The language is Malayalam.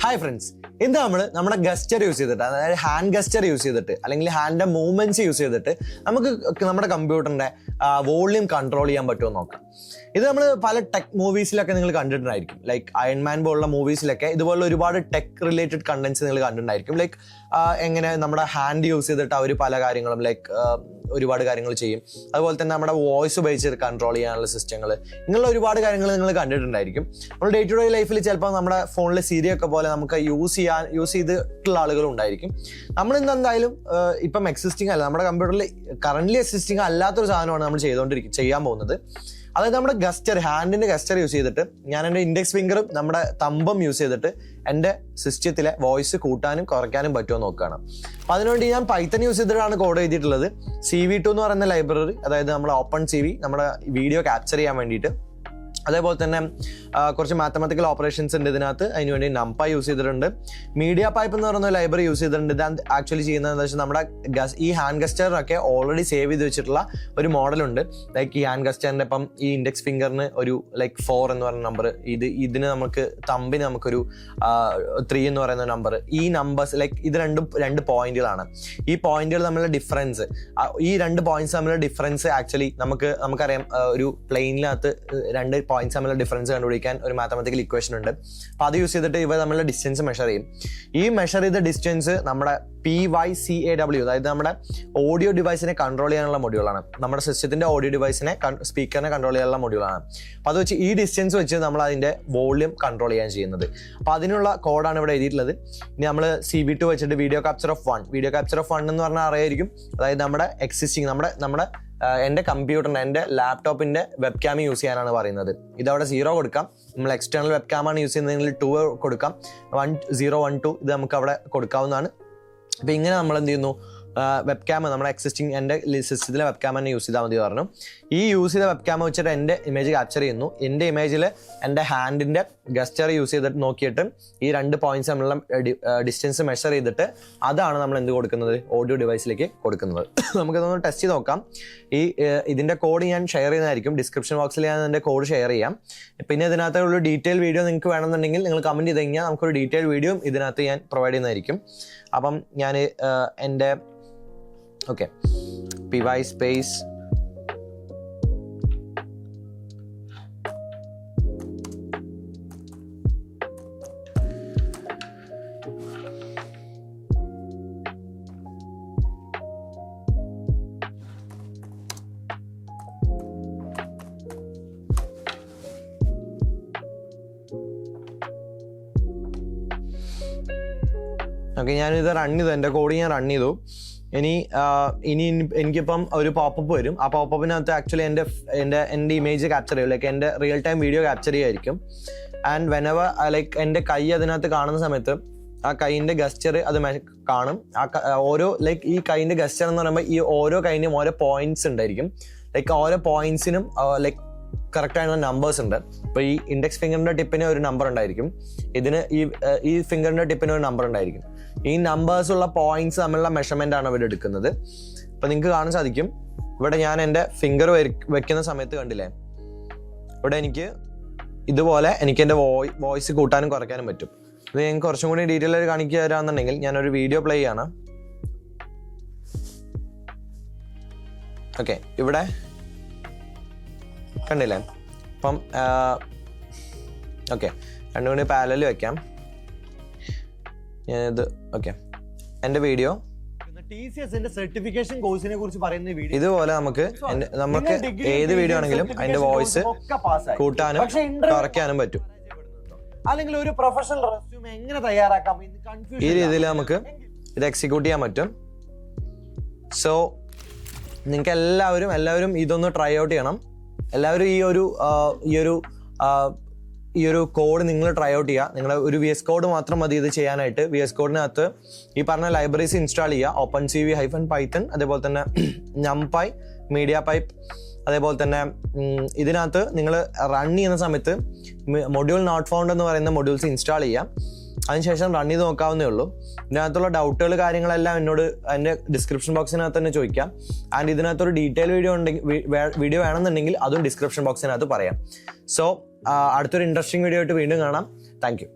ഹായ് ഫ്രണ്ട്സ്, ഇന്ന് നമ്മുടെ ഗസ്റ്റർ യൂസ് ചെയ്തിട്ട്, അതായത് ഹാൻഡ് ഗസ്റ്റർ യൂസ് ചെയ്തിട്ട് അല്ലെങ്കിൽ ഹാൻഡിന്റെ മൂവ്മെന്റ്സ് യൂസ് ചെയ്തിട്ട് നമുക്ക് നമ്മുടെ കമ്പ്യൂട്ടറിന്റെ വോളിയം കൺട്രോൾ ചെയ്യാൻ പറ്റുമോ നോക്കാം. ഇത് നമ്മൾ പല ടെക് മൂവീസിലൊക്കെ നിങ്ങൾ കണ്ടിട്ടുണ്ടായിരിക്കും. ലൈക്ക് അയൺമാൻ പോലുള്ള മൂവീസിലൊക്കെ ഇതുപോലെ ഒരുപാട് ടെക് റിലേറ്റഡ് കണ്ടന്റ്സ് നിങ്ങൾ കണ്ടിട്ടുണ്ടായിരിക്കും. ലൈക്ക് എങ്ങനെ നമ്മുടെ ഹാൻഡ് യൂസ് ചെയ്തിട്ട് അവർ പല കാര്യങ്ങളും ലൈക്ക് ഒരുപാട് കാര്യങ്ങൾ ചെയ്യും. അതുപോലെ തന്നെ നമ്മുടെ വോയിസ് ഉപയോഗിച്ച് കൺട്രോൾ ചെയ്യാനുള്ള സിസ്റ്റങ്ങൾ, ഇങ്ങനെയുള്ള ഒരുപാട് കാര്യങ്ങൾ നിങ്ങൾ കണ്ടിട്ടുണ്ടായിരിക്കും. നമ്മൾ ഡേ ടു ഡേ ലൈഫിൽ ചിലപ്പോൾ നമ്മുടെ ഫോണിൽ സിരി ഒക്കെ പോലെ നമുക്ക് യൂസ് ചെയ്തിട്ടുള്ള ആളുകൾ ഉണ്ടായിരിക്കും. നമ്മളിന്ന് എന്തായാലും ഇപ്പം എക്സിസ്റ്റിംഗ് അല്ല, നമ്മുടെ കമ്പ്യൂട്ടറിൽ കറന്റ്ലി എക്സിസ്റ്റിംഗ് അല്ലാത്തൊരു സാധനമാണ് നമ്മൾ ചെയ്യാൻ പോകുന്നത്. അതായത് നമ്മുടെ ഗസ്റ്റർ, ഹാൻഡിന്റെ ഗസ്റ്റർ യൂസ് ചെയ്തിട്ട് ഞാൻ എൻ്റെ ഇൻഡെക്സ് ഫിംഗറും നമ്മുടെ തമ്പും യൂസ് ചെയ്തിട്ട് എൻ്റെ സിസ്റ്റത്തിലെ വോയിസ് കൂട്ടാനും കുറയ്ക്കാനും പറ്റുമോ നോക്കുകയാണ്. അപ്പോൾ അതിനുവേണ്ടി ഞാൻ പൈത്തൺ യൂസ് ചെയ്തിട്ടാണ് കോഡ് എഴുതിയിട്ടുള്ളത്. CV2 എന്ന് പറയുന്ന ലൈബ്രറി, അതായത് നമ്മുടെ ഓപ്പൺ CV നമ്മുടെ വീഡിയോ ക്യാപ്ചർ ചെയ്യാൻ വേണ്ടിയിട്ട്. അതേപോലെ തന്നെ കുറച്ച് മാത്തമാറ്റിക്കൽ ഓപ്പറേഷൻസ് ഉണ്ട് ഇതിനകത്ത്. അതിനുവേണ്ടി നംപൈ യൂസ് ചെയ്തിട്ടുണ്ട്. മീഡിയ പൈപ്പ് എന്ന് പറയുന്ന ലൈബ്രറി യൂസ് ചെയ്തിട്ടുണ്ട്. ഇത് ആക്ച്വലി ചെയ്യുന്നത് എന്താ വെച്ചാൽ നമ്മുടെ ഈ ഹാൻഡ് ഗസ്റ്ററിനൊക്കെ ഓൾറെഡി സേവ് ചെയ്ത് വെച്ചിട്ടുള്ള ഒരു മോഡലുണ്ട്. ലൈക്ക് ഈ ഹാൻഡ് ഗസ്റ്ററിന്റെ ഇപ്പം ഈ ഇൻഡെക്സ് ഫിംഗറിന് ഒരു ലൈക്ക് 4 എന്ന് പറയുന്ന നമ്പർ, ഇതിന് നമുക്ക് തമ്പിന് നമുക്കൊരു 3 എന്ന് പറയുന്ന നമ്പർ. ഈ നമ്പേഴ്സ് ലൈക്ക് ഇത് രണ്ട് പോയിന്റുകളാണ്. ഈ പോയിന്റുകൾ തമ്മിലുള്ള ഡിഫറൻസ്, ഈ 2 പോയിന്റ്സ് തമ്മിലുള്ള ഡിഫറൻസ് ആക്ച്വലി നമുക്കറിയാം ഒരു പ്ലെയിനിനകത്ത് 2 പോയിന്റ്സ് തമ്മിലുള്ള ഡിഫറൻസ് കണ്ടുപിടിക്കാൻ ഒരു മാത്തമാറ്റിക്കൽ ഇക്വേഷൻ ഉണ്ട്. അപ്പോൾ അത് യൂസ് ചെയ്തിട്ട് ഇവ തമ്മിലുള്ള ഡിസ്റ്റൻസ് മെഷർ ചെയ്യും. ഈ മെഷർ ചെയ്ത ഡിസ്റ്റൻസ് നമ്മുടെ PYCAW, അതായത് നമ്മുടെ ഓഡിയോ ഡിവൈസിനെ കൺട്രോൾ ചെയ്യാനുള്ള മൊഡ്യൂളാണ്. നമ്മുടെ സിസ്റ്റത്തിന്റെ ഓഡിയോ ഡിവൈസിനെ സ്പീക്കറിനെ കൺട്രോൾ ചെയ്യാനുള്ള മൊഡ്യൂളാണ്. അപ്പോൾ അത് വെച്ച് ഈ ഡിസ്റ്റൻസ് വെച്ച് നമ്മൾ അതിന്റെ വോളിയം കൺട്രോൾ ചെയ്യാൻ ചെയ്യുന്നത്. അപ്പോൾ അതിനുള്ള കോഡാണ് ഇവിടെ എഴുതിയിട്ടുള്ളത്. ഇനി നമ്മൾ CV2 വെച്ചിട്ട് വീഡിയോ ക്യാപ്ചർ ഓഫ് 1 എന്ന് പറഞ്ഞാൽ അറിയായിരിക്കും. അതായത് നമ്മുടെ എക്സിസ്റ്റിംഗ് നമ്മുടെ എൻ്റെ കമ്പ്യൂട്ടറിൻ്റെ, എൻ്റെ ലാപ്ടോപ്പിൻ്റെ വെബ് ക്യാം യൂസ് ചെയ്യാനാണ് പറയുന്നത്. ഇതവിടെ 0 കൊടുക്കാം. നമ്മൾ എക്സ്റ്റേണൽ വെബ് ക്യാമാണ് യൂസ് ചെയ്യുന്നതെങ്കിൽ 2 കൊടുക്കാം. 1012 ഇത് നമുക്ക് അവിടെ കൊടുക്കാവുന്നതാണ്. അപ്പോൾ ഇങ്ങനെ നമ്മൾ എന്ത് ചെയ്യുന്നു, വെബ് ക്യാം നമ്മുടെ എക്സിസ്റ്റിംഗ് എൻ്റെ സിസ്റ്റത്തിലെ വെബ് ക്യാം തന്നെ യൂസ് ചെയ്താൽ മതി പറഞ്ഞു. ഈ യൂസ് ചെയ്ത വെബ് ക്യാം വെച്ചിട്ട് എൻ്റെ ഇമേജ് ക്യാപ്ചർ ചെയ്യുന്നു. എൻ്റെ ഇമേജിൽ എൻ്റെ ഹാൻഡിൻ്റെ ഗസ്റ്റർ യൂസ് ചെയ്തിട്ട് നോക്കിയിട്ട് ഈ 2 പോയിന്റ്സ് തമ്മിലുള്ള ഡിസ്റ്റൻസ് മെഷർ ചെയ്തിട്ട് അതാണ് നമ്മൾ എന്ത് കൊടുക്കുന്നത്, ഓഡിയോ ഡിവൈസിലേക്ക് കൊടുക്കുന്നത്. നമുക്കിതൊന്ന് ടെസ്റ്റ് ചെയ്ത് നോക്കാം. ഇതിൻ്റെ കോഡ് ഞാൻ ഷെയർ ചെയ്യുന്നതായിരിക്കും. ഡിസ്ക്രിപ്ഷൻ ബോക്സിൽ ഞാൻ എൻ്റെ കോഡ് ഷെയർ ചെയ്യാം. പിന്നെ ഇതിനകത്തുള്ള ഡീറ്റെയിൽ വീഡിയോ നിങ്ങൾക്ക് വേണമെന്നുണ്ടെങ്കിൽ നിങ്ങൾ കമൻറ്റ് ചെയ്ത് കഴിഞ്ഞാൽ നമുക്കൊരു ഡീറ്റെയിൽ വീഡിയോ ഇതിനകത്ത് ഞാൻ പ്രൊവൈഡ് ചെയ്യുന്നതായിരിക്കും. അപ്പം ഞാൻ എൻ്റെ PY സ്പേസ് ഞാനിത് റൺ ചെയ്തു. എൻ്റെ കോഡ് ഞാൻ റൺ ചെയ്തു. ഇനി എനിക്കിപ്പം ഒരു പോപ്പപ്പ് വരും. ആ പോപ്പപ്പിനകത്ത് ആക്ച്വലി എൻ്റെ ഇമേജ് ക്യാപ്ചർ ചെയ്യും. ലൈക്ക് എൻ്റെ റിയൽ ടൈം വീഡിയോ ക്യാപ്ചർ ചെയ്യുമായിരിക്കും. ആൻഡ് വെനെവർ ലൈക്ക് എൻ്റെ കൈ അതിനകത്ത് കാണുന്ന സമയത്ത് ആ കൈയിൻ്റെ ഗസ്റ്റർ അത് കാണും. ഓരോ ലൈക്ക് ഈ കൈയിൻ്റെ ഗസ്റ്റർ എന്ന് പറയുമ്പോൾ ഈ ഓരോ കൈയിനും ഓരോ പോയിന്റ്സ് ഉണ്ടായിരിക്കും. ലൈക്ക് ഓരോ പോയിന്റ്സിനും ലൈക്ക് കറക്റ്റ് ആയിട്ടുള്ള നമ്പേഴ്സ് ഉണ്ട്. ഇപ്പോൾ ഈ ഇൻഡെക്സ് ഫിംഗറിന്റെ ടിപ്പിന് ഒരു നമ്പർ ഉണ്ടായിരിക്കും. ഇതിന് ഈ ഫിംഗറിന്റെ ടിപ്പിന് ഒരു നമ്പർ ഉണ്ടായിരിക്കും. ഈ നമ്പേഴ്സ് ഉള്ള പോയിന്റ്സ് തമ്മിലുള്ള മെഷർമെന്റ് ആണ് ഇവിടെ എടുക്കുന്നത്. അപ്പൊ നിങ്ങൾക്ക് കാണാൻ സാധിക്കും, ഇവിടെ ഞാൻ എൻ്റെ ഫിംഗർ വെക്കുന്ന സമയത്ത് കണ്ടില്ലേ, ഇവിടെ എനിക്ക് ഇതുപോലെ എനിക്ക് എൻ്റെ വോയിസ് കൂട്ടാനും കുറയ്ക്കാനും പറ്റും. ഇത് ഞാൻ കുറച്ചും കൂടി ഡീറ്റെയിൽ ആയിട്ട് കാണിക്കുക തരാന്നുണ്ടെങ്കിൽ ഞാനൊരു വീഡിയോ പ്ലേ ചെയ്യാണ്. ഇവിടെ കണ്ടില്ലേ. അപ്പം രണ്ടും കൂടി പാരലൽ വെക്കാം. ഞാനിത് എൻ്റെ വീഡിയോ TCSന്റെ സർട്ടിഫിക്കേഷൻ കോഴ്സിനെ കുറിച്ച് പറയുന്ന വീഡിയോ ഇതുപോലെ നമുക്ക് ഏത് വീഡിയോ ആണെങ്കിലും അതിന്റെ വോയിസ് കൂട്ടാനും കുറയ്ക്കാനും പറ്റും. അല്ലെങ്കിൽ ഒരു പ്രൊഫഷണൽ റെസ്യൂം എങ്ങനെ തയ്യാറാക്കാം, ഈ രീതിയിൽ നമുക്ക് ഇത് എക്സിക്യൂട്ട് ചെയ്യാൻ പറ്റും. സോ നിങ്ങൾക്ക് എല്ലാവരും ഇതൊന്ന് ട്രൈ ഔട്ട് ചെയ്യണം. എല്ലാവരും ഈ ഒരു കോഡ് നിങ്ങൾ ട്രൈ ഔട്ട് ചെയ്യുക. നിങ്ങൾ ഒരു VS കോഡ് മാത്രം മതി ഇത് ചെയ്യാനായിട്ട്. VS കോഡിനകത്ത് ഈ പറഞ്ഞ ലൈബ്രറീസ് ഇൻസ്റ്റാൾ ചെയ്യുക. ഓപ്പൺ CV-Python, അതേപോലെ തന്നെ NumPy, മീഡിയ പൈപ്പ്, അതേപോലെ തന്നെ ഇതിനകത്ത് നിങ്ങൾ റൺ ചെയ്യുന്ന സമയത്ത് മൊഡ്യൂൾ നോട്ട് ഫൗണ്ട് എന്ന് പറയുന്ന മൊഡ്യൂൾസ് ഇൻസ്റ്റാൾ ചെയ്യാം. അതിനുശേഷം റൺ ചെയ്ത് നോക്കാവുന്നേ ഉള്ളൂ. ഇതിനകത്തുള്ള ഡൗട്ടുകൾ കാര്യങ്ങളെല്ലാം എന്നോട് എൻ്റെ ഡിസ്ക്രിപ്ഷൻ ബോക്സിനകത്ത് തന്നെ ചോദിക്കാം. ആൻഡ് ഇതിനകത്തൊരു ഡീറ്റെയിൽ വീഡിയോ വേണമെന്നുണ്ടെങ്കിൽ അതും ഡിസ്ക്രിപ്ഷൻ ബോക്സിനകത്ത് പറയാം. സോ അടുത്തൊരു ഇൻട്രസ്റ്റിംഗ് വീഡിയോ ആയിട്ട് വീണ്ടും കാണാം. Thank you.